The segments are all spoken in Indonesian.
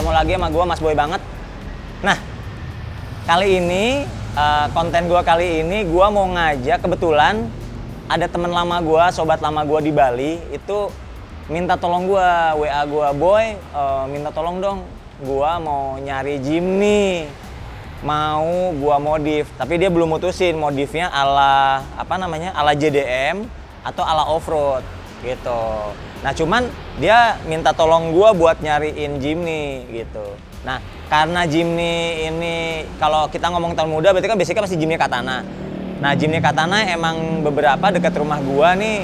ketemu lagi sama gue Mas Boy banget. Nah, kali ini konten gue kali ini gue mau ngajak, kebetulan ada teman lama gue, sobat lama gue di Bali itu minta tolong gue, WA gue, Boy, minta tolong dong, gue mau nyari Jimny, mau gue modif, tapi dia belum mutusin modifnya ala ala JDM atau ala off-road gitu. Nah cuman dia minta tolong gue buat nyariin Jimny gitu. Nah karena Jimny ini kalau kita ngomong tahun muda berarti kan basicnya masih Jimny Katana. Nah Jimny Katana emang beberapa dekat rumah gue nih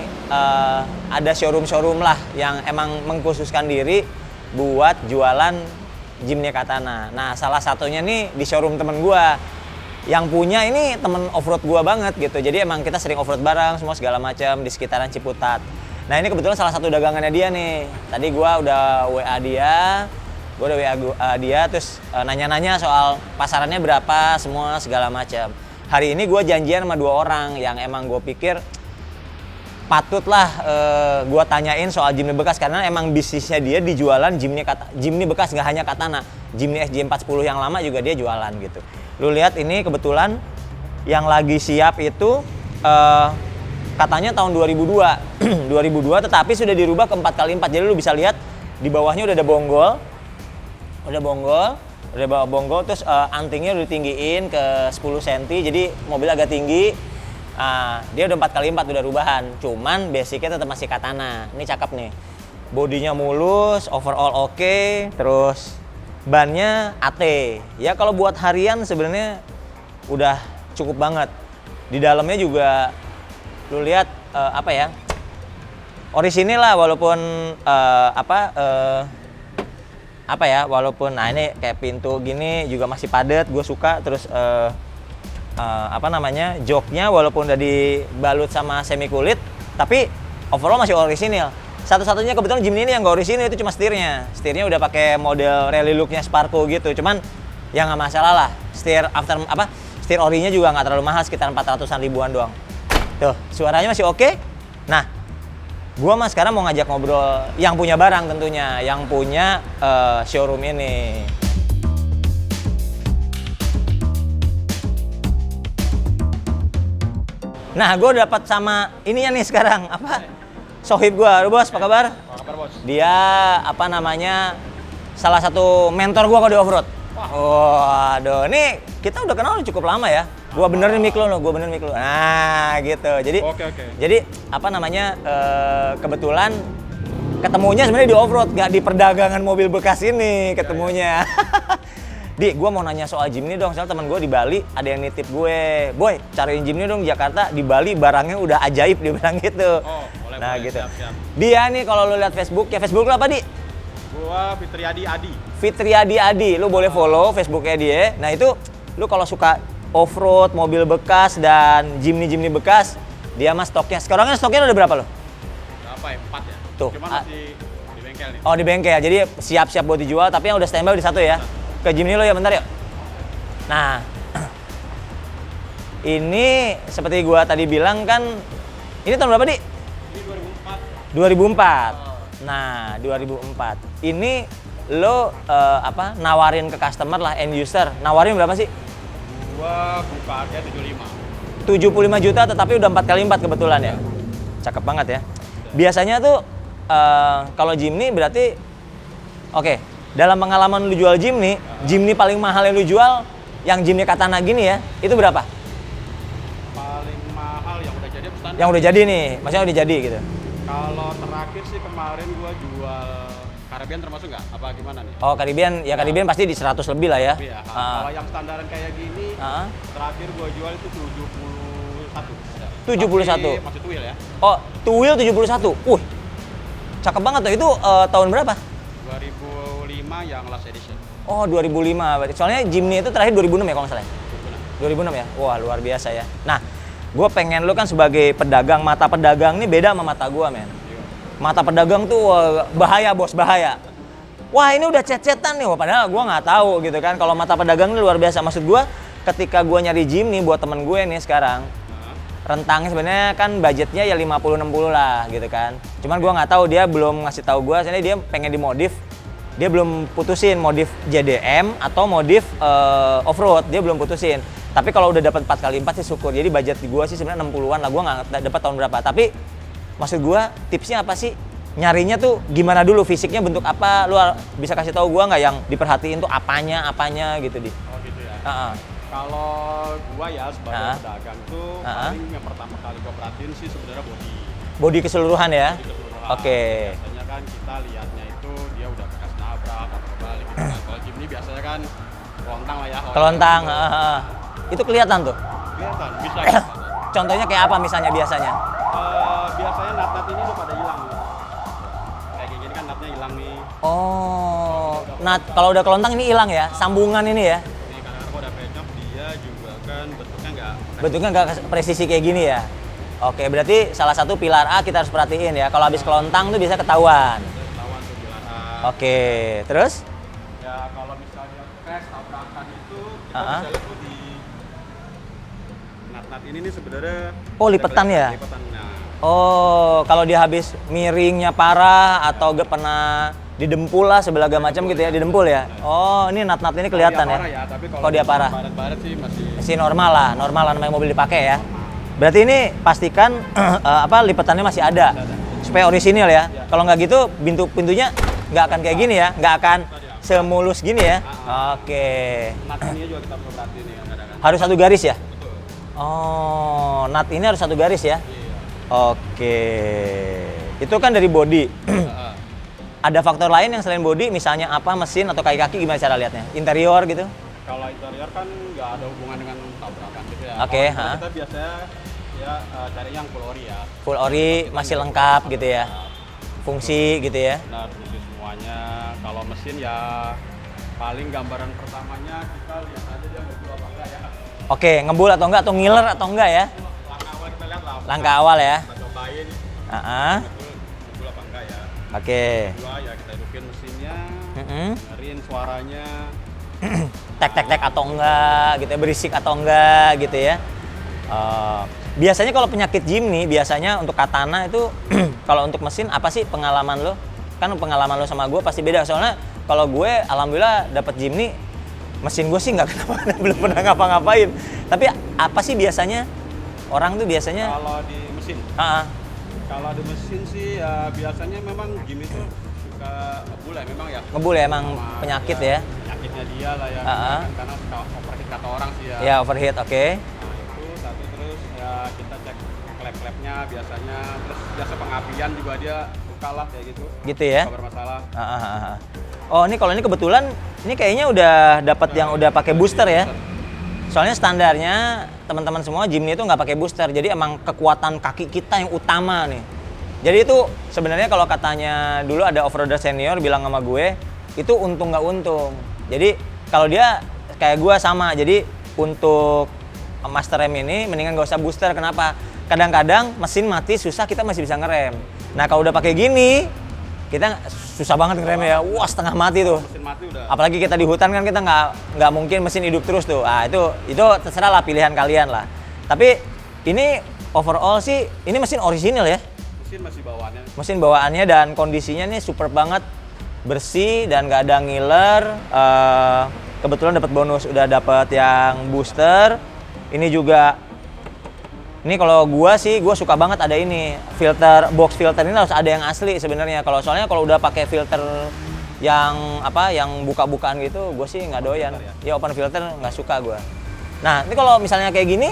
ada showroom lah yang emang mengkhususkan diri buat jualan Jimny Katana. Nah salah satunya nih di showroom temen gue. Yang punya ini temen off-road gue banget gitu. Jadi emang kita sering off-road bareng semua segala macam di sekitaran Ciputat. Nah ini kebetulan salah satu dagangannya dia nih. Tadi gue udah WA dia, terus nanya-nanya soal pasarannya berapa, semua segala macam. Hari ini gue janjian sama 2 orang yang emang gue pikir patutlah gue tanyain soal Jimny bekas karena emang bisnisnya dia dijualan Jimny bekas, nggak hanya Katana, Jimny SJ410 yang lama juga dia jualan gitu. Lu lihat ini kebetulan yang lagi siap itu katanya tahun 2002 2002 tetapi sudah dirubah ke 4x4. Jadi lu bisa lihat di bawahnya udah ada bonggol. Udah bawa bonggol terus antingnya udah ditinggiin ke 10 cm. Jadi mobil agak tinggi. Dia udah 4x4 udah rubahan. Cuman basicnya tetap masih Katana. Ini cakep nih. Bodinya mulus, overall oke, terus bannya AT. Ya kalau buat harian sebenarnya udah cukup banget. Di dalamnya juga lu lihat orisinil lah walaupun walaupun ini kayak pintu gini juga masih padat, gue suka. Terus joknya walaupun udah dibalut sama semi kulit tapi overall masih orisinil. Satu-satunya kebetulan Jimny ini yang nggak orisinil itu cuma setirnya udah pakai model rally looknya Sparko gitu. Cuman ya nggak masalah lah, setir orinya juga nggak terlalu mahal, sekitar 400-an ribuan doang. Tuh, suaranya masih oke. Nah, gua mas sekarang mau ngajak ngobrol yang punya barang tentunya, yang punya showroom ini. Nah, gue dapat sama ininya nih sekarang, sohib gua. Lu bos, apa kabar? Apa kabar bos? Dia salah satu mentor gua kalau di off-road. Waduh, ini kita udah kenal cukup lama ya. Gua benerin mic lo. Nah, gitu. Jadi Jadi kebetulan ketemunya sebenarnya di off-road, nggak di perdagangan mobil bekas ini ketemunya. Di, gua mau nanya soal Jimny dong. Soalnya teman gua di Bali ada yang nitip gue, Boy, cariin Jimny dong di Jakarta. Di Bali barangnya udah ajaib, dia bilang gitu. Oh, boleh, nah, boleh. gitu. Siap. Dia nih kalau lu lihat Facebook lo apa, Di? Gua Fitriadi Adi. Fitriadi Adi, lu boleh follow Facebooknya dia. Nah itu, lu kalau suka off-road, mobil bekas, dan Jimny bekas, dia mas stoknya. Sekarang kan stoknya udah berapa lo? Berapa ya? 4 ya? Tuh. Cuman masih di bengkel nih. Oh di bengkel, jadi siap-siap buat dijual, tapi yang udah standby di 1 ya? Ke Jimny lo ya, bentar yuk. Nah, ini seperti gua tadi bilang kan, ini tahun berapa, Di? Ini 2004. 2004. Nah, 2004. Ini lo nawarin ke customer lah, end user. Nawarin berapa sih? Gua buka harga 75. 75 juta tetapi udah 4x4 kebetulan ya. Cakep banget ya. Biasanya tuh kalau Jimny berarti oke, dalam pengalaman lu jual Jimny, Jimny paling mahal yang lu jual yang Jimny Katana gini ya, itu berapa? Paling mahal yang udah jadi apa standar? Yang udah jadi nih, maksudnya udah jadi gitu. Kalau terakhir sih kemarin gua jual Caribbean termasuk nggak? Apa gimana nih? Oh, Caribbean, ya Caribbean pasti di 100 lebih lah ya. Iya. Kalau yang standaran kayak gini, terakhir gua jual itu 71. 71. Masih tuil ya? Oh, tuil 71. Cakep banget tuh. Itu tahun berapa? 2005 yang last edition. Oh, 2005 berarti. Soalnya Jimny itu terakhir 2006 ya kalau nggak salah. 2006 ya? Wah, luar biasa ya. Nah, gue pengen lu kan sebagai pedagang, mata pedagang ini beda sama mata gue, men. Mata pedagang tuh bahaya, bos, bahaya. Wah, ini udah cet-cetan nih. Wah, padahal gue nggak tahu gitu kan. Kalau mata pedagang ini luar biasa. Maksud gue, ketika gue nyari Jimny buat temen gue nih sekarang, rentangnya sebenarnya kan budgetnya ya 50-60 lah gitu kan. Cuman gue nggak tahu, dia belum ngasih tahu gue, soalnya dia pengen dimodif dia belum putusin modif JDM atau modif off-road, dia belum putusin. Tapi kalau udah dapat 4x4 sih syukur. Jadi budget gua sih sebenarnya 60-an lah, gua nggak dapat tahun berapa. Tapi maksud gua tipsnya apa sih? Nyarinya tuh gimana dulu, fisiknya bentuk apa? Lu bisa kasih tahu gua nggak yang diperhatiin tuh apanya gitu di. Oh gitu ya. Heeh. Kalau gua ya sebagai pedagang tuh paling yang pertama kali gua perhatiin sih sebenarnya bodi. Bodi keseluruhan ya? Bodi keseluruhan. Oke. Biasanya kan kita lihatnya itu dia udah bekas nabrak atau kebalik gitu. Kalau Jeep ini biasanya kan kelontang lah ya. Kelontang, itu kelihatan tuh. Kelihatan, bisa kelihatan. Contohnya kayak apa misalnya biasanya? Biasanya nat-nat ini udah pada hilang. Kayak gini kan natnya hilang nih. Oh, nat kalau udah kelontang ini hilang ya, sambungan ini ya. Ini kadang-kadang kalau udah penyok dia juga kan Bentuknya nggak presisi kayak gini ya. Oke, berarti salah satu pilar A kita harus perhatiin ya. Kalau habis kelontang tuh bisa ketahuan. ketahuan tuh pilar A. Oke, terus? Ya kalau misalnya crash tabrakan itu kita bisa lihat tuh di nat-nat ini nih sebenarnya. Oh, lipetan ya? Lipetan. Nah, Oh, kalau dia habis miringnya parah atau gak pernah didempul lah segala macam gitu ya, didempul ya. Oh, ini nat-nat ini kelihatan ya. Tapi Kalau dia parah. baret-baret sih Masih normal lah namanya mobil dipakai ya. Berarti ini pastikan lipetannya masih ada. Supaya orisinil ya. Kalau nggak gitu pintunya nggak akan kayak gini ya, nggak akan semulus gini ya. Oke. nat ini juga kita perlu perhatiin nih kadang-kadang. Harus satu garis ya? Betul. Oh, nat ini harus satu garis ya? Iya. Oke. Itu kan dari body. Ada faktor lain yang selain body, misalnya apa, mesin atau kaki-kaki, gimana cara lihatnya? Interior gitu? Kalau interior kan nggak ada hubungan dengan tabrakan gitu ya. Oke, Kalau kita biasanya ya cari yang full ori ya. Full ori, masih lengkap gitu ya? Fungsi gitu ya? Benar, fungsi semuanya. Kalau mesin ya paling gambaran pertamanya kita lihat aja dia ngebul apa enggak ya. Oke, ngebul atau enggak, atau ngiler atau enggak ya? Langkah awal kita lihat lah. Langkah awal ya? Kita cobain ngebul apa enggak ya. Oke. Kedua ya kita hidupin mesinnya, Mm-mm. dengerin suaranya. Tek atau enggak gitu ya, berisik atau enggak gitu ya. Biasanya kalau penyakit Jimny, biasanya untuk Katana itu kalau untuk mesin apa sih pengalaman lo? Kan pengalaman lo sama gue pasti beda, soalnya kalau gue alhamdulillah dapat Jimny, mesin gue sih nggak kenapa-napa, belum pernah ngapa-ngapain. Tapi apa sih biasanya orang tuh biasanya? Kalau di mesin, kalau di mesin sih ya biasanya memang Jimny itu suka ngebul ya memang ya. Ngebul ya emang penyakit ya? Penyakitnya dia lah ya, karena suka overheat kata orang sih ya. Ya overheat, oke. Nah itu satu, terus ya kita cek klep-klepnya biasanya, terus biasa pengapian juga dia buka lah kayak gitu. Gitu ya? Nggak bermasalah. Oh ini kalau ini kebetulan ini kayaknya udah dapat yang udah pakai booster ya. Soalnya standarnya teman-teman semua Jimny itu nggak pakai booster, jadi emang kekuatan kaki kita yang utama nih. Jadi itu sebenarnya kalau katanya dulu ada off-roader senior bilang sama gue, itu untung nggak untung. Jadi kalau dia kayak gue sama, jadi untuk master rem ini mendingan gak usah booster. Kenapa? Kadang-kadang mesin mati susah, kita masih bisa ngerem. Nah kalau udah pakai gini, kita susah banget ngeremnya ya. Wah setengah mati tuh. Mesin mati udah. Apalagi kita di hutan kan kita nggak mungkin mesin hidup terus tuh. Ah itu terserah lah pilihan kalian lah. Tapi ini overall sih ini mesin orisinil ya. Mesin masih bawaannya. Mesin bawaannya dan kondisinya nih super banget, bersih dan nggak ada ngiler. Kebetulan dapat bonus, udah dapat yang booster. Ini juga, ini kalau gua suka banget ada ini filter, box filter ini harus ada yang asli sebenarnya. Soalnya kalau udah pakai filter yang yang buka-bukaan gitu, gue sih nggak doyan. Ya open filter nggak suka gua. Nah ini kalau misalnya kayak gini,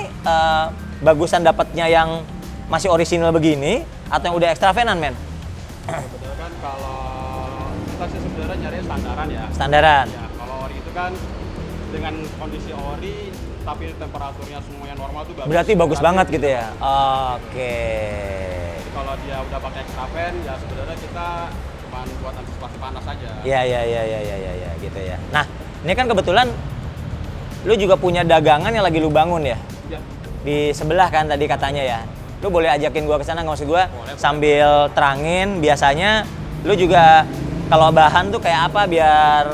bagusan dapatnya yang masih orisinal begini atau yang udah extra venan men? Sebenarnya kan kalau kita sih sebenarnya nyari standaran ya. Standaran. Ya, kalau ori itu kan dengan kondisi ori tapi temperaturnya semuanya normal tuh bagus. Berarti bagus banget gitu ya. Oke. Jadi kalau dia udah pakai extra fan ya sebenarnya kita cuma buat antisipasi panas aja. Iya gitu ya. Nah, ini kan kebetulan lu juga punya dagangan yang lagi lu bangun ya? Iya. Di sebelah kan tadi katanya ya. Lu boleh ajakin gua ke sana, nggak maksud gua sambil terangin. Biasanya lu juga kalau bahan tuh kayak apa biar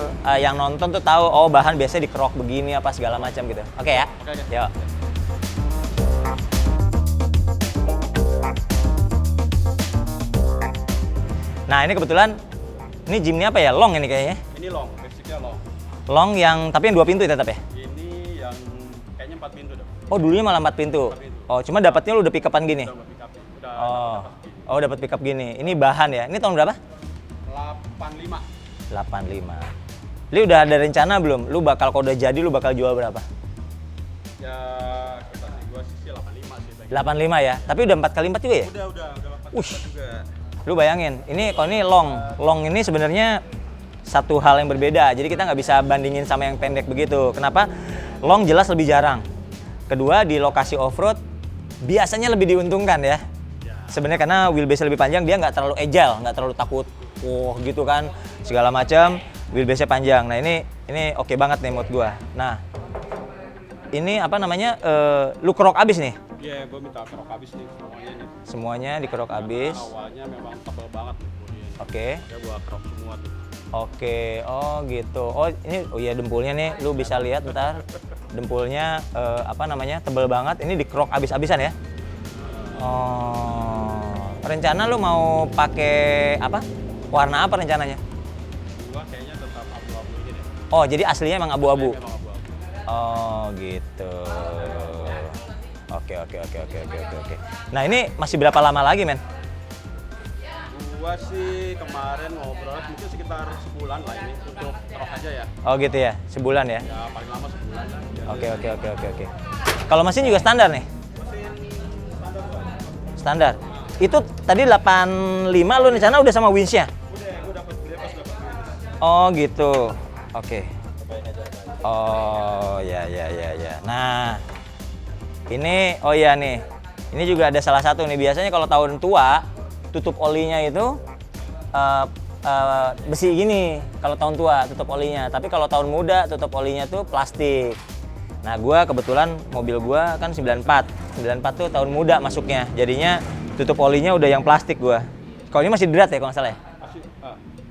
yang nonton tuh tahu oh bahan biasanya dikerok begini apa segala macam gitu. Oke ya? Oke. Yuk. Nah, ini kebetulan Ini Jimny apa ya? Long ini kayaknya. Ini long, basicnya long. Long yang tapi yang 2 pintu ya tetap ya? Ini yang kayaknya 4 pintu dong. Oh dulunya malah 4 pintu. 4 pintu. Oh cuma dapatnya lu udah pick up-an gini? Udah pick up. Udah Oh, dapat oh dapat pick up gini. Ini bahan ya? Ini tahun berapa? 85. 85. Lu udah ada rencana belum? Lu bakal kalau udah jadi lu bakal jual berapa? Ya kita sih gua sih 85 sih. 85 ya? Tapi udah 4x4 juga ya? Udah 4 Ush. juga. Lu bayangin, ini kalau ini long ini sebenarnya satu hal yang berbeda. Jadi kita nggak bisa bandingin sama yang pendek begitu. Kenapa? Long jelas lebih jarang. Kedua di lokasi off-road biasanya lebih diuntungkan ya. Sebenarnya karena wheelbase lebih panjang dia nggak terlalu agile, nggak terlalu takut, gitu kan segala macam. Wheelbase-nya panjang. Nah ini oke banget nih menurut gua. Nah ini apa namanya? Lu kerok abis nih. Iya, gua minta kerok habis nih semuanya nih. Semuanya dikerok abis. Awalnya memang tebal banget nih bodinya. Oke. Ya gua kerok semua tuh. Oke, oh gitu. Oh ini, oh iya dempulnya nih, lu bisa lihat ntar. Dempulnya apa namanya tebel banget. Ini dikerok abis-abisan ya. Oh, rencana lu mau pakai apa? Warna apa rencananya? Gua kayaknya tetap abu-abu aja deh. Oh, jadi aslinya emang abu-abu. Memang abu-abu. Oh gitu. Oke. Nah ini masih berapa lama lagi men? Gua sih kemarin ngobrol mungkin sekitar sebulan lah ini untuk kerok aja ya. Oh gitu ya, sebulan ya? Ya paling lama sebulan lah. Oke. Kalau mesin juga standar nih? Mesin standar gua. Standar. Itu tadi 85 lu rencana udah sama winch-nya? Udah, gua dapat beli pas dapat beli. Oh gitu. Oke. Cobain aja. Oh ya. Nah, ini oh iya nih. Ini juga ada salah satu nih. Biasanya kalau tahun tua tutup olinya itu besi gini. Kalau tahun tua tutup olinya. Tapi kalau tahun muda tutup olinya tuh plastik. Nah, gua kebetulan mobil gua kan 94. 94 tuh tahun muda masuknya. Jadinya tutup olinya udah yang plastik gua. Kalau ini masih drat ya kalau nggak salah ya? Masih,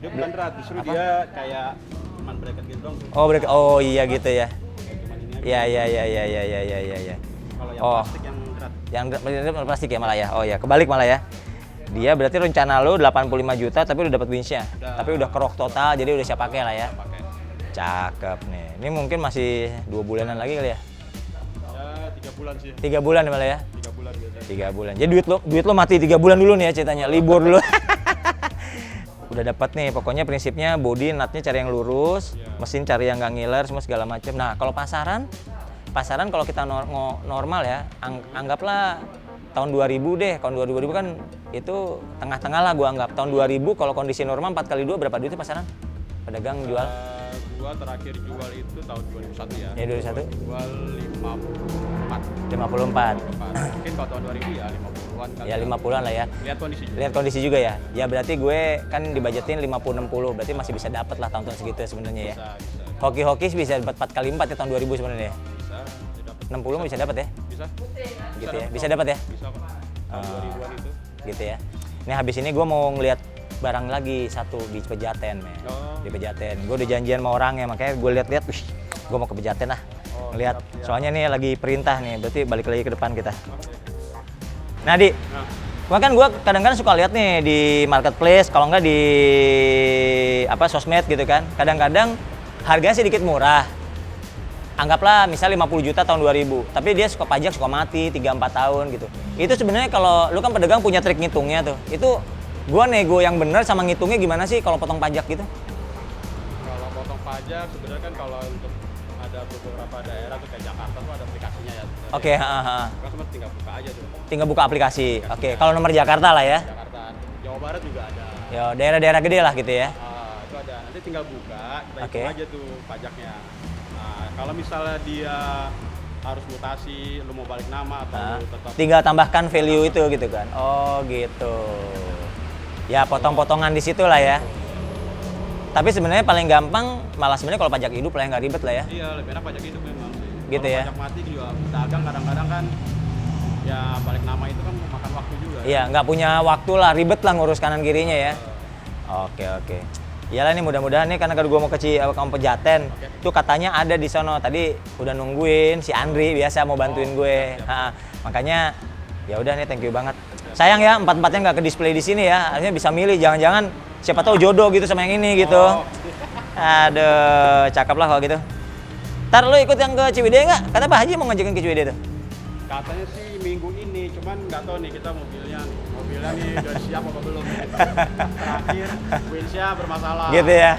dia bukan drat, justru dia kayak cuman bracket gitu dong. Oh iya gitu ya. Kayak cuman ini aja. Iya. Kalau yang Oh. plastik yang drat. Yang plastik ya malah ya. Oh ya, kebalik malah ya. Dia berarti rencana lu 85 juta tapi udah dapat winch-nya. Udah. Tapi udah kerok total jadi udah siap pakai lah ya. Pakai. Cakep nih. Ini mungkin masih 2 bulanan lagi kali ya. Ya 3 bulan sih. 3 bulan ya malah ya. 3 bulan biasanya. 3 bulan. Jadi duit lo mati 3 bulan dulu nih ya ceritanya. Libur dulu. Udah dapat nih. Pokoknya prinsipnya body nutnya cari yang lurus, mesin cari yang nggak ngiler semua segala macam. Nah, kalau pasaran kalau kita normal ya, anggaplah tahun 2000 deh. Tahun 2000 kan itu tengah-tengah lah gua anggap. Tahun 2000 kalau kondisi normal 4x2 berapa duitnya pasaran? Pedagang jual? Gua terakhir jual itu tahun 2001 ya. Ya 2001. Jual 54. 54. Mungkin kalau tahun 2000 ya 50-an kali. Ya 50-an lah ya. Lihat kondisi juga. Lihat kondisi juga ya. Ya berarti gue kan dibajetin 50-60. Berarti masih bisa dapat lah tahun-tahun segitu sebenarnya ya. Bisa. Hoki-hoki bisa dapat 4x4 ya tahun 2000 sebenarnya ya. Bisa dapat. 60 bisa dapat ya. Bisa. Gitu ya. Bisa dapat ya. Bisa kok. Tahun 2000-an itu. Gitu ya. Ini habis ini gue mau ngeliat barang lagi satu di Pejaten, men. Oh. Di Pejaten. Gue udah janjian sama orangnya, makanya gue lihat-lihat, wih, gue mau ke Pejaten lah. Oh, Ngeliat. siap. Soalnya nih lagi perintah nih, berarti balik lagi ke depan kita. Nah, Di, Nah, kan gue kadang-kadang suka lihat nih di marketplace, kalau nggak di apa sosmed gitu kan. Kadang-kadang harganya sedikit murah. Anggaplah misal 50 juta tahun 2000, tapi dia suka pajak suka mati 3-4 tahun gitu. Itu sebenarnya kalau lu kan pedagang punya trik ngitungnya tuh. Itu gua nego yang bener sama ngitungnya gimana sih kalau potong pajak gitu? kalau potong pajak sebenarnya kan kalau untuk ada beberapa daerah tuh kayak Jakarta tuh ada aplikasinya ya. Oke, Customer tinggal buka aja tuh. tinggal buka aplikasi. Oke, kalau nomor Jakarta lah ya. Jakarta, Jawa Barat juga ada. Ya, daerah-daerah gede lah gitu ya. Itu ada. Nanti tinggal buka, kita Oke. hitung aja tuh pajaknya. Nah, kalau misalnya dia harus mutasi, lu mau balik nama atau lu tetap Tinggal tambahkan value itu gitu kan. Oh, gitu. Ya, potong-potongan di situ lah ya. Tapi sebenarnya paling gampang malah sebenarnya kalau pajak hidup lah yang nggak ribet lah ya. Iya, lebih enak pajak hidup memang sih. Gitu Kalau ya. Pajak mati juga dagang kadang-kadang kan ya balik nama itu kan makan waktu juga. Iya, nggak punya waktu lah, ribet lah ngurus kanan kirinya ya. Oke. Iyalah nih mudah-mudahan nih karena gue mau ke Pejaten. Tuh katanya ada di sono. Tadi udah nungguin si Andri biasa mau bantuin gue. Makanya ya udah nih thank you banget. Sayang ya 4-4-nya nggak ke display di sini ya. Artinya bisa milih jangan-jangan Siapa tahu jodoh gitu sama yang ini gitu. Oh. Aduh, cakep lah kalau gitu. Ntar lu ikut yang ke Ciwidey nggak? Kata Pak Haji mau ngajakin ke Ciwidey tuh. Katanya sih minggu ini, cuman nggak tahu nih kita mobilnya nih udah siap apa belum. Terakhir windsnya bermasalah. Gitu ya.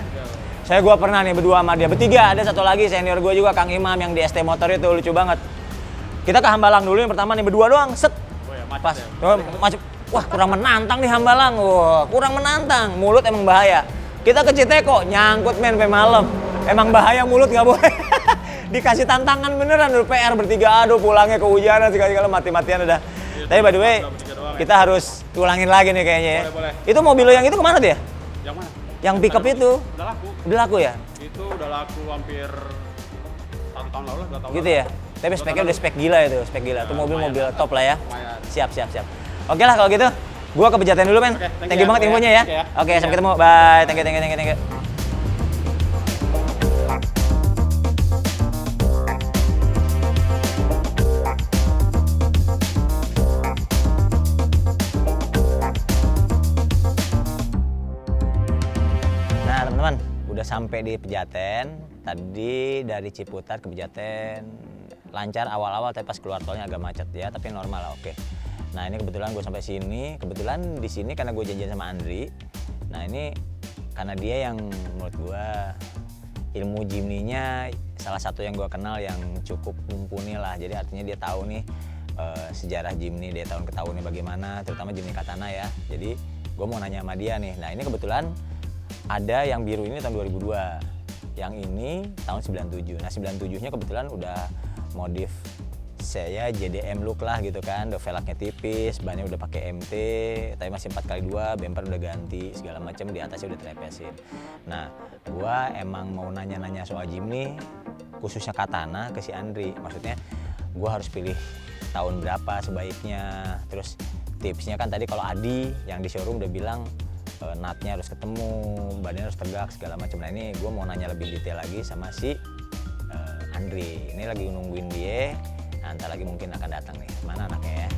Gitu. Gua pernah nih berdua sama dia, bertiga, ada satu lagi senior gua juga Kang Imam yang di ST Motor itu lucu banget. Kita ke Hambalang dulu yang pertama nih berdua doang, set. Oh ya, macet Pas, ya. macet. Wah kurang menantang nih Hambalang, wah kurang menantang, mulut emang bahaya. Kita ke Citeko, nyangkut men sampai malam. Emang bahaya mulut nggak boleh. Dikasih tantangan beneran dulu PR bertiga, aduh pulangnya kehujanan segala-segala mati-matian udah. Tapi by the way, kita harus ulangin lagi nih kayaknya ya. Boleh. Itu mobil lo yang itu kemana dia? Yang mana? Yang pickup itu? Udah laku. Udah laku ya? Itu udah laku hampir 1 tahun lalu lah, 2 tahun Gitu lalu. ya? Tapi speknya udah spek gila itu, spek gila. Itu mobil-mobil lumayan. top lah ya. Lumayan. Siap. Oke lah kalau gitu. Gua ke Pejaten dulu, men. Oke, Thank you banget ya. infonya ya. Oke ya. Oke, sampai ketemu. Bye. Thank you. Nah, teman-teman, udah sampai di Pejaten. Tadi dari Ciputat ke Pejaten lancar awal-awal, tapi pas keluar tolnya agak macet ya, tapi normal lah, oke. Nah ini kebetulan gue sampai sini, kebetulan di sini karena gue janjian sama Andri. Nah ini karena dia yang menurut gue ilmu Jimny-nya salah satu yang gue kenal yang cukup mumpuni lah. Jadi artinya dia tahu nih sejarah Jimny dari tahun ke tahun ini bagaimana, terutama Jimny Katana ya. Jadi gue mau nanya sama dia nih. Nah ini kebetulan ada yang biru ini tahun 2002, yang ini tahun 97. Nah 97-nya kebetulan udah modif saya JDM look lah gitu kan, udah velgnya tipis, bannya udah pakai MT, tapi masih 4x2, bumper udah ganti segala macam, di atasnya udah trepesin. Nah, gua emang mau nanya-nanya soal Jimny, khususnya Katana ke si Andri. Maksudnya gua harus pilih tahun berapa sebaiknya. Terus tipsnya kan tadi kalau Adi yang di showroom udah bilang nutnya harus ketemu, badannya harus tegak segala macam. Nah ini gua mau nanya lebih detail lagi sama si Andri. Ini lagi nungguin dia. Nah, ntar lagi mungkin akan datang nih. Mana anaknya ya?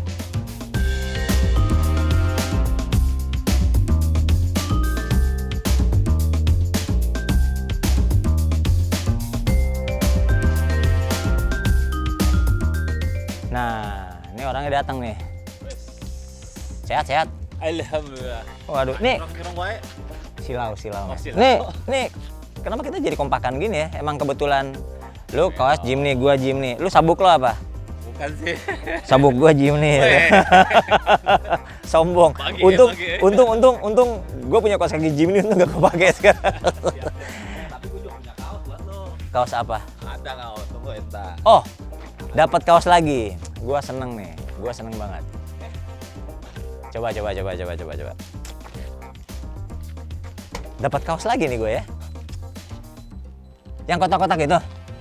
Nah, ini orangnya datang nih. Sehat. Alhamdulillah. Waduh, nih Kira-kira gue silau. Oh, silau. Nih, kenapa kita jadi kompakan gini ya? Emang kebetulan lu kaos Jimny, gua Jimny. Lu sabuk lo apa? bukan sih. Sabuk gua Jimny. Sombong. Bagi, Untung gua punya kaos kaki Jimny, untung gak kepake sekarang. Tapi gue juga punya kaos buat lo. Kaos apa? Ada kaos, tunggu entar. Oh, dapat kaos lagi. Gua seneng nih. Gua seneng banget. Coba. Dapat kaos lagi nih gue ya. Yang kotak-kotak itu?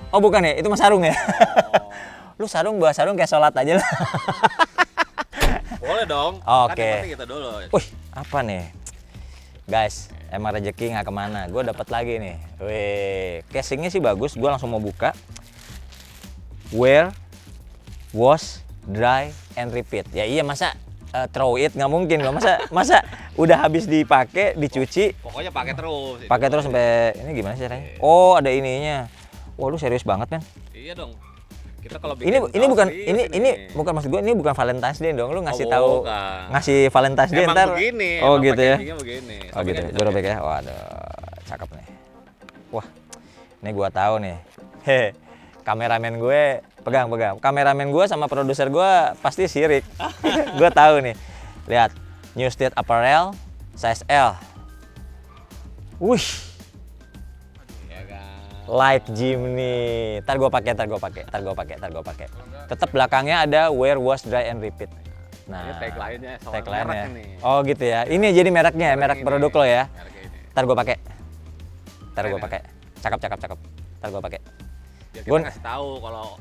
Oh bukan ya, itu mah sarung ya? Lu bawa sarung kayak sholat aja lah. Boleh dong. Oke. Kan yang penting kita dulu. Wih, apa nih? Guys, emang rezeki nggak kemana. Gue dapat lagi nih. Wih, casingnya sih bagus. Gue langsung mau buka. Wear, wash, dry, and repeat. Ya iya masa throw it nggak mungkin dong. Masa udah habis dipakai, dicuci, Pokoknya pakai terus. pakai terus sampai ini gimana sih caranya? Oh ada ininya. Wah lu serius banget men. Iya dong. Kita kalau Ini bikin bukan kaos ini bukan maksud gue, ini bukan Valentine's Day dong. Lu ngasih Oh, tahu bukan. ngasih Valentine's Day Emang ntar. begini. Oh emang gitu ya. packagingnya begini. Oh gitu. Gue robek ya. Waduh, cakep nih. Wah, ini gua tahu nih. Hehe. Kameramen gue pegang. Kameramen gue sama produser gue pasti sirik. Gue tahu nih. Lihat, New State Apparel size L. Wih, Ya kan. like Jimny. Ntar gue pakai. Tetap belakangnya ada wear, wash, dry, and repeat. Ini tagline-nya soal tagline-nya. merek ini. Oh gitu ya. Ini jadi mereknya, merek ini. produk lo ya. Merek ini. Ntar gue pakai. Keren ya? Cakep. Ntar gue pakai. Biar Gun. kita kasih tahu kalau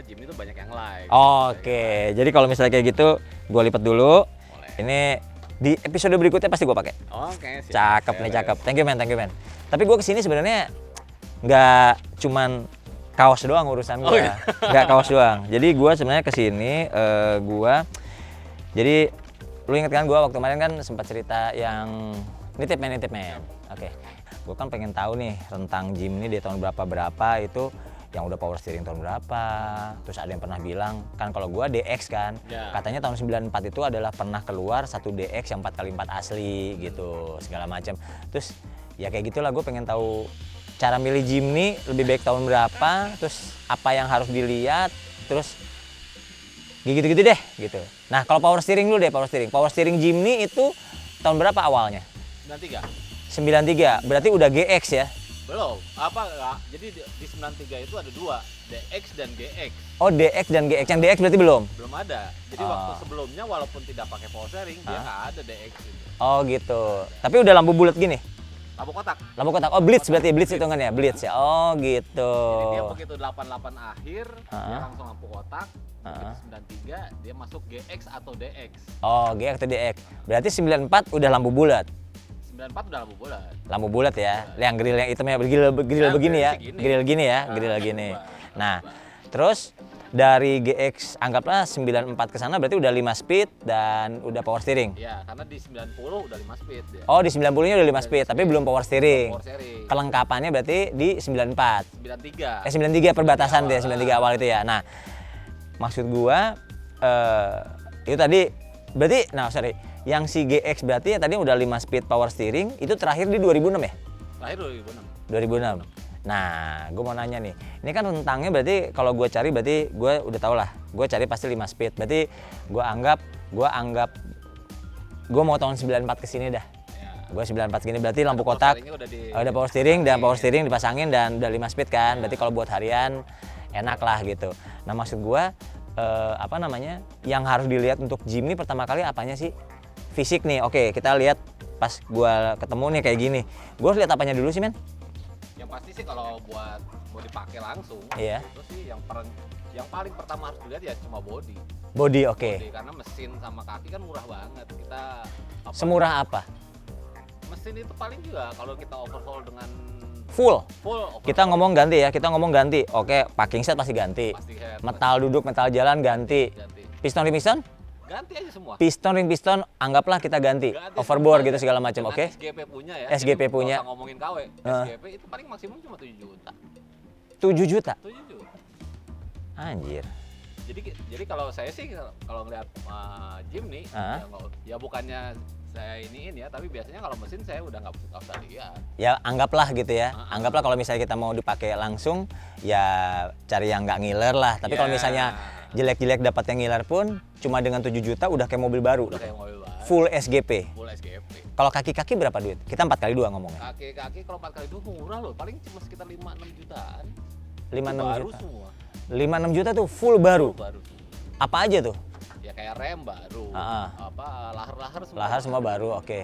Jimny itu banyak yang like. Oke. Jadi kalau misalnya kayak gitu, gue lipat dulu. Boleh. Ini di episode berikutnya pasti gue pakai. Oke, siap. Cakep nih, cakep. Thank you man. Tapi gue kesini sebenarnya nggak cuman kaos doang urusan gue. Oh, iya. Nggak kaos doang. Jadi gue sebenarnya kesini, jadi lu inget kan gue waktu kemarin kan sempat cerita yang Nitip men. Oke. Gue kan pengen tahu nih rentang Jimny di tahun berapa itu yang udah power steering tahun berapa. Terus ada yang pernah bilang kan kalau gue DX kan, katanya tahun 94 itu adalah pernah keluar satu DX yang 4x4 asli gitu segala macam. Terus ya kayak gitulah, gue pengen tahu cara milih Jimny lebih baik tahun berapa, terus apa yang harus dilihat, terus gitu-gitu deh gitu. Nah kalau power steering dulu deh, power steering Jimny itu tahun berapa awalnya? 93. 93, berarti udah GX ya? Belum. Jadi di 93 itu ada 2, DX dan GX. Oh DX dan GX, yang DX berarti belum? Belum ada. Jadi waktu sebelumnya walaupun tidak pakai power steering, dia nggak ada DX itu. Oh gitu. Tapi udah lampu bulat gini? Lampu kotak. Lampu kotak. Oh blitz berarti, blitz hitungannya, blitz ya. Oh gitu. Jadi dia begitu 88 akhir, dia langsung lampu kotak. Begitu 93 dia masuk GX atau DX. Oh GX atau DX. Berarti 94 udah lampu bulat. 94 udah lampu bulat. Lampu bulat ya. Yang grill yang hitamnya grill begini ya. Grill gini ya, grill gini. Nah, terus dari GX anggaplah 94 ke sana berarti udah 5 speed dan udah power steering. Iya, karena di 90 udah 5 speed ya. Oh, di 90-nya udah 5 speed, tapi belum power steering. Power steering. Kelengkapannya berarti di 94. 93. 93 perbatasan deh, 93 awal itu ya. Nah, maksud gua itu tadi berarti yang si GX berarti ya tadi udah 5 speed power steering itu terakhir di 2006 ya? Terakhir 2006. Nah, gue mau nanya nih, ini kan rentangnya berarti kalau gue cari berarti gue udah tau lah, gue cari pasti 5 speed, berarti gue anggap gue mau tahun 94 kesini dah. Gue 94 segini berarti lampu kotak, udah power steering dan power steering dipasangin dan udah 5 speed kan, berarti kalau buat harian enak lah gitu. Nah maksud gue, yang harus dilihat untuk Jimny pertama kali apanya sih? Fisik nih, oke kita lihat pas gue ketemu nih kayak gini, gue harus lihat apanya dulu sih men? Yang pasti sih kalau buat mau dipakai langsung, iya. Itu sih yang paling pertama harus dilihat ya cuma body. Body oke. Body, karena mesin sama kaki kan murah banget. Kita semurah apa? Mesin itu paling juga kalau kita overhaul dengan full overhaul. Kita ngomong ganti. Oke, packing set pasti ganti. Metal duduk, metal jalan ganti. Piston ring piston? Ganti aja semua. Piston ring piston anggaplah kita ganti. Overboard gitu segala macam, oke? SGP punya ya. SGP punya. Kalau ngomongin KW, SGP itu paling maksimum cuma 7 juta. 7 juta? 7 juta. Anjir. Jadi kalau saya sih kalau ngeliat Jimny ya bukannya saya iniin ya, tapi biasanya kalau mesin saya udah nggak usah lihat. Ya anggaplah gitu ya. Anggaplah kalau misalnya kita mau dipakai langsung ya cari yang nggak ngiler lah. Tapi kalau misalnya jelek-jelek dapat yang ngiler pun cuma dengan 7 juta udah kayak mobil baru. Udah kayak mobil baru. Full SGP. Full SGP. Kalau kaki-kaki berapa duit? Kita 4x2 ngomongnya. Kaki-kaki kalau 4x2 murah loh, paling cuma sekitar 5-6 jutaan. 5-6 juta. Semua. 5-6 juta tuh full baru. Apa aja tuh? Ya kayak rem baru. Lahar-lahar semua. Lahar semua baru, oke.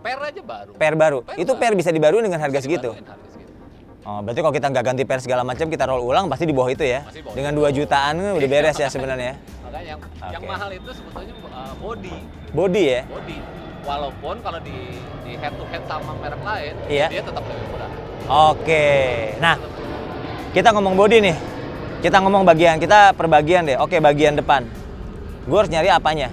Per aja baru. Per baru. Itu per bisa dibaruin dengan harga segitu. Oh, berarti kalau kita nggak ganti per segala macam, kita roll ulang pasti di bawah itu ya. Dengan 2 jutaan udah beres ya sebenarnya. Makanya yang mahal itu sebetulnya body. Body ya? Body. Walaupun kalau di head to head sama merek lain, dia tetap lebih murah. Oke. Nah, kita ngomong body nih. Kita ngomong bagian, kita per bagian deh. Oke, bagian depan. Gue harus nyari apanya?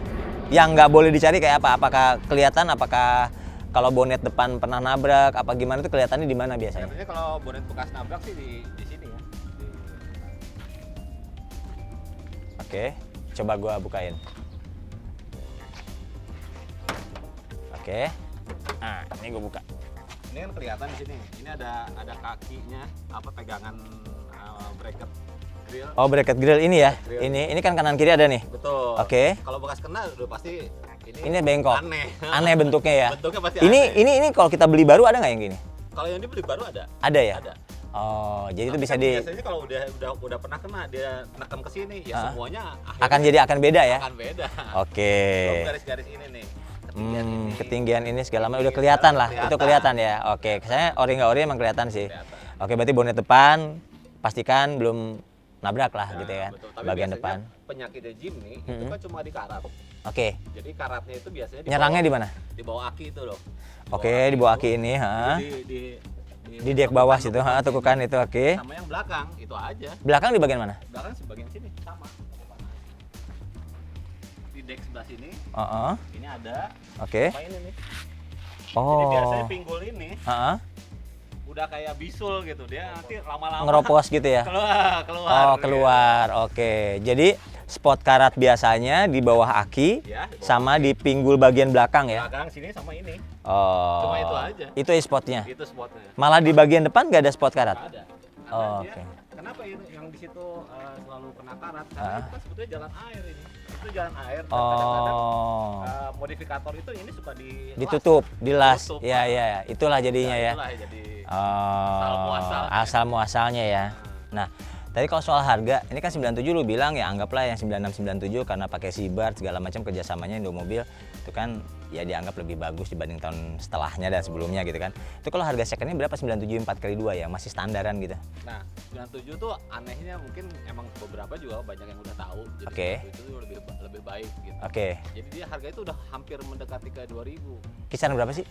Yang nggak boleh dicari kayak apa? Apakah kelihatan? Apakah kalau bonet depan pernah nabrak? Apa gimana itu kelihatannya di mana biasanya? Biasanya kalau bonet bekas nabrak sih di sini ya. Oke, coba gue bukain. Oke. Nah, ini gue buka. Ini kan kelihatan di sini. Ini ada kakinya, pegangan bracket grill. Oh, bracket grill ini ya. Ini kan kanan kiri ada nih. Betul. Oke. Kalau bekas kena udah pasti ini bengkok. Aneh bentuknya ya. Bentuknya pasti aneh. Ini kalau kita beli baru ada nggak yang gini? Kalau yang dibeli baru ada. Ada ya? Ada. Oh, jadi itu bisa biasanya kalau udah pernah kena dia neken ke sini ya semuanya akan beda ya? Akan beda. Oke. Garis-garis ini nih. Ketinggian ini segala macam udah kelihatan lah. Itu kelihatan ya. Oke, saya ori nggak ori emang kelihatan sih. Oke, berarti bonet depan pastikan belum nabrak lah gitu ya. Bagian depan. Penyakitnya Jimny itu kan cuma di karat. Oke. Jadi karatnya itu biasanya nyerangnya di mana? Di bawah aki itu loh. Oke, di bawah aki ini, di dek bawah situ, tekukan itu, oke. Sama yang belakang itu aja. Belakang di bagian mana? Belakang di bagian sini sama. Di dek sebelah sini. Ini ada. Oke. Apa ini nih? Jadi biasanya Oh. pinggul ini Heeh. udah kayak bisul gitu, dia nanti lama-lama Ngeropos gitu ya? keluar. Oh, keluar. Oke. Jadi spot karat biasanya di bawah aki Ya, di bawah sama di pinggul bagian belakang ya? belakang sini sama ini. Oh. Cuma itu aja. Itu spotnya. Itu spotnya. Malah di bagian depan nggak ada spot karat? Nggak ada. Karena Oh, dia, oke. kenapa itu yang di situ selalu kena karat? Karena itu kan sebetulnya jalan air ini. Itu jalan air. Dan kadang-kadang Oh. modifikator itu ini suka Ditutup, dilas. Ditutup. Ya, ya. Itulah jadinya ya. Itulah jadi Oh, muasalnya. asal muasalnya ya. Nah, tadi kalau soal harga, ini kan 97 lu bilang ya anggaplah yang 9697 karena pakai Seabird segala macam kerjasamanya Indomobil itu kan ya dianggap lebih bagus dibanding tahun setelahnya dan sebelumnya gitu kan. Itu kalau harga secondnya berapa 97 4x2 ya masih standaran gitu. Nah, 97 tuh anehnya mungkin emang beberapa juga banyak yang udah tahu. Jadi Oke. 97 tuh lebih baik gitu. Oke, Jadi dia harga itu udah hampir mendekati ke 2000. kisaran berapa sih?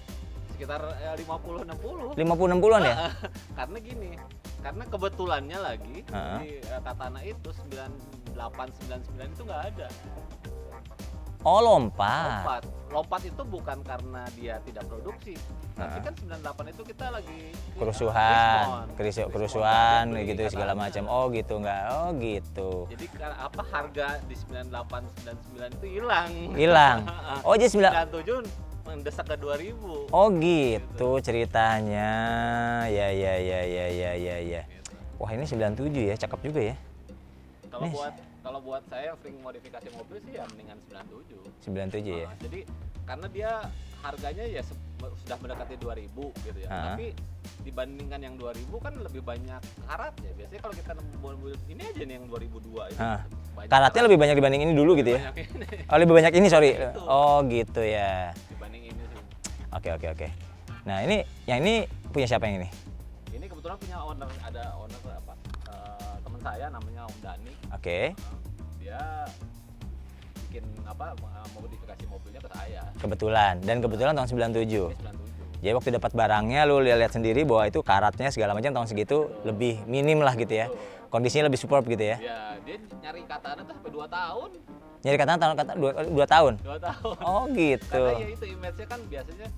Sekitar 50-60. 50-60an ya? Karena gini, karena kebetulannya lagi Heeh. di Katana itu 9899 itu nggak ada. Oh, lompat. Lompat itu bukan karena dia tidak produksi. Tapi kan 98 itu kita lagi Kerusuhan, kerusuhan Krismon, gitu segala katanya. macam. Oh gitu nggak? Oh gitu. Jadi apa harga di 9899 itu hilang. Hilang. Oh jadi 97 mendesak ke 2000. Oh gitu ceritanya. Ya ya ya ya ya ya ya. Wah ini 97 ya, cakep juga ya. Kalau Nih. kalau buat saya yang sering modifikasi mobil sih ya mendingan 97. 97 ya. Jadi karena dia harganya ya sudah mendekati 2000 gitu ya. Tapi dibandingkan yang 2000 kan lebih banyak karatnya. Biasanya kalau kita nemu mobil ini aja nih yang 2002 itu. banyak Karatnya lebih banyak dibanding ini dulu gitu ya. banyak ini Oh lebih banyak ini sorry. Itu. Oh gitu ya. dibanding ini sih. Oke. Nah ini yang ini punya siapa yang ini? Ini kebetulan punya ada owner apa? Teman saya namanya Om Dani. Oke. Dia bikin apa modifikasi mobilnya ke saya. Kebetulan tahun 97. Ini 97. Jadi waktu dapat barangnya lu lihat sendiri bahwa itu karatnya segala macam tahun segitu lebih minim lah gitu ya. Kondisinya lebih superb gitu ya. Ya, dia nyari katana tuh sampai 2 tahun. Nyari kata 2 tahun. 2 tahun. Oh gitu. Karena ya itu image-nya kan biasanya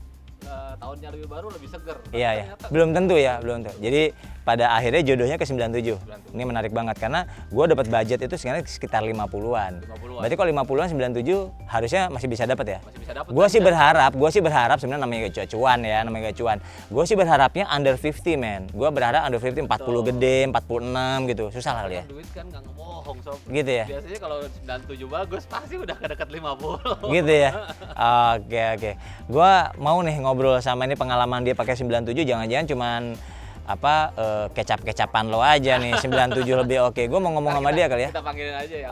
tahunnya lebih baru lebih seger. Tapi Iya ya. ternyata Belum tentu ya, belum tentu. Jadi pada akhirnya jodohnya ke 97. 97. Ini menarik banget karena gua dapat budget itu sekitar 50-an. 50-an. Berarti kalau 50-an 97 harusnya masih bisa dapat ya? masih bisa dapat. Gua sih berharap sebenarnya namanya cuan ya, namanya cuan. Gua sih berharapnya under 50 men. Gua berharap under 50 40 gede, 46 gitu. Susah lah ya. Duit kan nggak ngebohong sob. Gitu ya. Biasanya kalau 97 bagus pasti udah ke dekat 50. Gitu ya. Oke. Gua mau nih ngobrol sama ini pengalaman dia pakai 97 jangan-jangan cuman apa kecap-kecapan lo aja nih 97 lebih oke. Gua mau ngomong sama dia kali ya. Kita panggilin aja ya.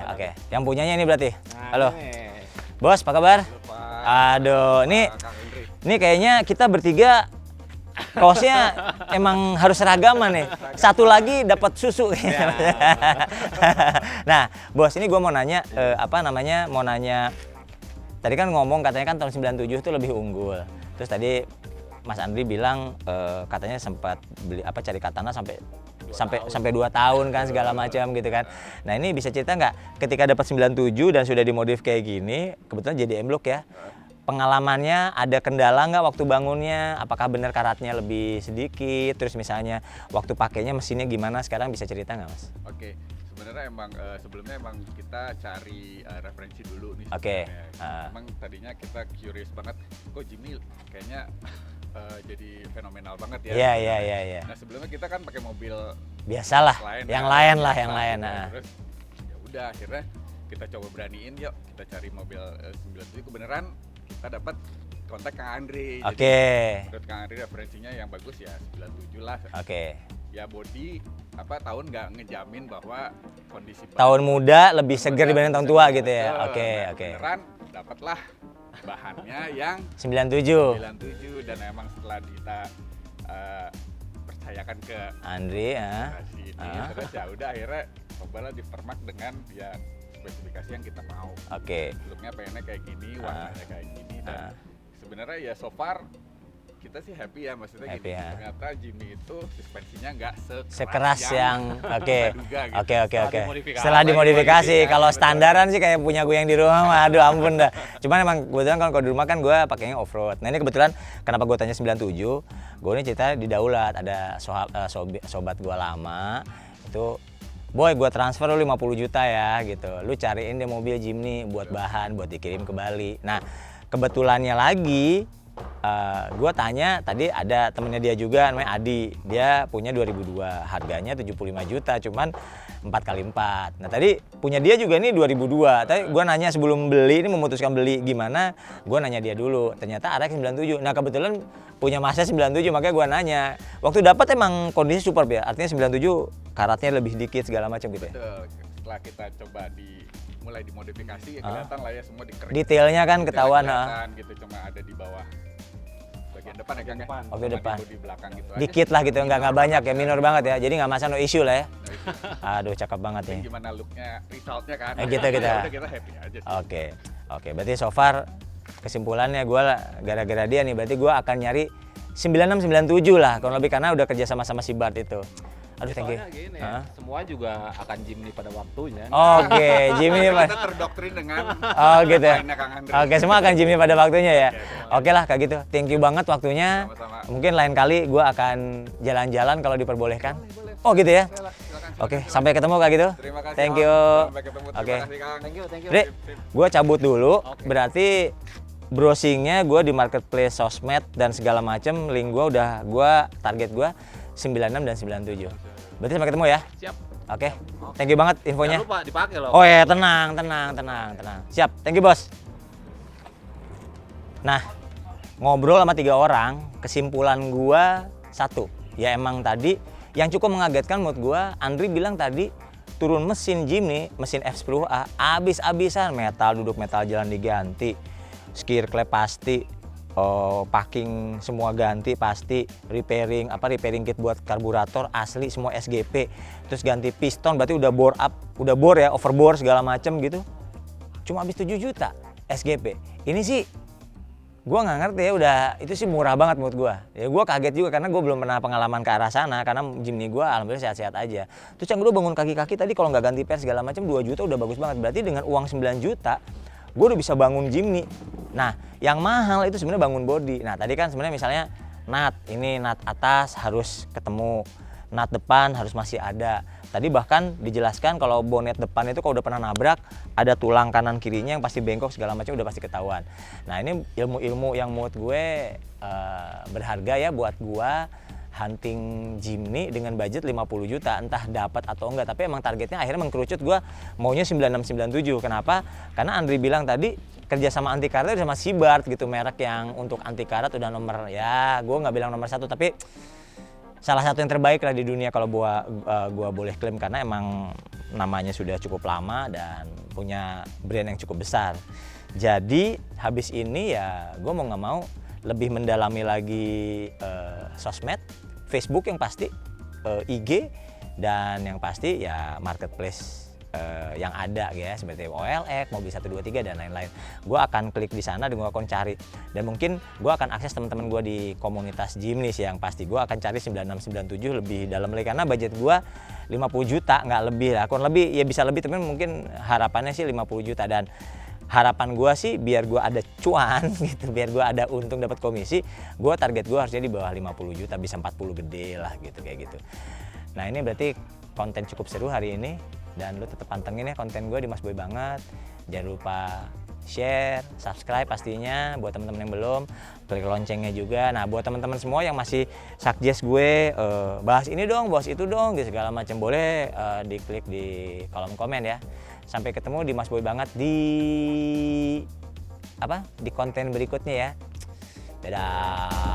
Oke. Yang punyanya ini berarti. Nah, Halo. ini. Bos, apa kabar? Lupa. Aduh, ini Kang Hendri. ini kayaknya kita bertiga kaosnya emang harus seragaman nih. Satu lagi dapat susu. Nah, bos ini gue mau nanya mau nanya. Tadi kan ngomong katanya kan tahun 97 itu lebih unggul. Terus tadi Mas Andri bilang katanya sempat cari katana sampai 2 tahun kan segala macam gitu kan. Nah, ini bisa cerita nggak ketika dapat 97 dan sudah dimodif kayak gini, kebetulan jadi M-Block ya. Pengalamannya ada kendala nggak waktu bangunnya? Apakah benar karatnya lebih sedikit? Terus misalnya waktu pakainya mesinnya gimana sekarang bisa cerita nggak Mas? Oke, sebenarnya emang sebelumnya emang kita cari referensi dulu nih. Oke. sebenarnya. Emang tadinya kita curious banget, kok Jimny kayaknya jadi fenomenal banget ya. Iya. Nah sebelumnya kita kan pakai mobil Biasalah, yang lain. Terus ya udah akhirnya kita coba beraniin, yuk kita cari mobil 97 kebenaran kita dapat kontak Kang Andri. Oke. Jadi, menurut Kang Andri referensinya yang bagus ya 97 lah. Oke. Ya body tahun nggak ngejamin bahwa kondisi Tahun muda lebih seger dibanding tahun tua gitu ya. Betul. Oke. Nah, beneran dapatlah bahannya yang 97. 97 dan emang setelah kita percayakan ke Andri generasi ini terus ya udah akhirnya cobalah dipermak dengan ya spesifikasi yang kita mau. Oke. Looknya pengennya kayak gini, warnanya kayak gini dan sebenarnya ya so far kita sih happy ya, maksudnya Happy gini, ya. ternyata Jimny itu suspensinya nggak Sekeras yang oke. kita duga gitu. Oke. dimodifikasi. Setelah dimodifikasi, kalau betul. standaran sih kayak punya gue yang di rumah mah aduh ampun dah. Cuman emang kebetulan kalau di rumah kan gue pakainya off-road. Nah, ini kebetulan kenapa gue tanya 97, gue ini cerita di Daulat ada sobat gue lama itu, boy gue transfer lu 50 juta ya gitu. Lu cariin deh mobil Jimny buat bahan buat dikirim ke Bali. Nah, kebetulannya lagi gue tanya tadi ada temennya dia juga namanya Adi, dia punya 2002, harganya 75 juta cuman 4x4. Nah tadi punya dia juga nih 2002, tapi gue nanya sebelum beli ini memutuskan beli gimana, gue nanya dia dulu, ternyata RX 97. Nah kebetulan punya masa 97 makanya gue nanya, waktu dapat emang kondisi superb ya, artinya 97 karatnya lebih dikit segala macam gitu ya. Betul. Setelah kita coba mulai dimodifikasi ya kelihatan lah ya semua dikerik. Detailnya kan ketahuan, Kelihatan gitu, cuma ada di bawah bagian depan ya Kang ya. Depan. Oh, di Sama depan. di belakang gitu aja dikit sih. lah gitu, nggak banyak ya, minor banget ya, jadi nggak masalah, no issue lah ya. Aduh cakep banget ya. Gimana looknya, resultnya kan. Gitu, gitu. Ya udah kita happy aja sih. Oke, berarti so far kesimpulannya gue gara-gara dia nih, berarti gue akan nyari 9697 lah, kurang lebih, karena udah kerja sama si Bart itu. Aduh, thank you. Soalnya gini, Hah? semua juga akan Jimny pada waktunya. Oke, Jimny Kita Pak. terdoktrin dengan Oh gitu ya. mainnya Kang Andri. Oke, semua akan Jimny pada waktunya ya. Oke lah kayak gitu. Thank you banget waktunya. Sama-sama. Mungkin lain kali gue akan jalan-jalan kalau diperbolehkan. Oh gitu ya. Silakan. Oke, sampai ketemu kayak gitu. Terima kasih. Thank Om. you. Sampai ketemu. Oke. Terima kasih Kang. Thank you. Dre, gue cabut dulu. Oke. Berarti browsingnya gue di marketplace sosmed dan segala macem, link gue target gue 96 dan 97. Berarti sampai ketemu ya. Siap. Oke. Thank you banget infonya. Jangan lupa dipakai loh. Oh ya, tenang. Siap, thank you bos. Nah, ngobrol sama 3 orang, kesimpulan gua satu. Ya emang tadi yang cukup mengagetkan menurut gua, Andri bilang tadi turun mesin Jimny, mesin F10A, abis-abisan, duduk metal jalan diganti, skir klep pasti, packing semua ganti pasti, repairing kit buat karburator asli semua SGP, terus ganti piston berarti udah bore ya, overbore segala macem gitu, cuma habis 7 juta SGP. Ini sih gua nggak ngerti ya, udah itu sih murah banget menurut gua. Ya gua kaget juga karena gua belum pernah pengalaman ke arah sana, karena Jimny gua alhamdulillah sehat-sehat aja. Terus yang kedua, bangun kaki-kaki tadi kalau nggak ganti per segala macam 2 juta udah bagus banget. Berarti dengan uang 9 juta gue udah bisa bangun Jimny. Nah, yang mahal itu sebenarnya bangun bodi. Nah, tadi kan sebenarnya misalnya nut atas harus ketemu, nut depan harus masih ada. Tadi bahkan dijelaskan kalau bonet depan itu kalau udah pernah nabrak, ada tulang kanan kirinya yang pasti bengkok segala macam udah pasti ketahuan. Nah, ini ilmu-ilmu yang menurut gue berharga ya buat gue hunting Jimny dengan budget 50 juta, entah dapat atau enggak, tapi emang targetnya akhirnya mengkerucut, gue maunya 9697. Kenapa? Karena Andri bilang tadi kerja sama anti karat sama si Bart gitu, merek yang untuk anti karat udah nomor, ya gue nggak bilang nomor 1 tapi salah satu yang terbaik lah di dunia kalau gua boleh klaim, karena emang namanya sudah cukup lama dan punya brand yang cukup besar. Jadi habis ini ya gue mau nggak mau lebih mendalami lagi sosmed, Facebook yang pasti, IG, dan yang pasti ya marketplace yang ada ya, seperti OLX, Mobil 123 dan lain-lain. Gue akan klik di sana dan gue akan cari, dan mungkin gue akan akses teman-teman gue di komunitas Jimny sih, yang pasti gue akan cari 9697 lebih dalam lagi, karena budget gue 50 juta nggak lebih lah, kurang lebih ya bisa lebih, tapi mungkin harapannya sih 50 juta. Dan harapan gue sih biar gue ada cuan gitu, biar gue ada untung dapat komisi, gue target gue harusnya di bawah 50 juta, bisa 40 gede lah gitu, kayak gitu. Nah, ini berarti konten cukup seru hari ini, dan lu tetap pantengin ya konten gue di Mas Boy Banget. Jangan lupa share, subscribe pastinya buat teman-teman yang belum, klik loncengnya juga. Nah, buat teman-teman semua yang masih suggest gue bahas ini dong, bahas itu dong, gitu segala macam, boleh diklik di kolom komen ya. Sampai ketemu di Mas Boy Banget di di konten berikutnya ya. Dadah.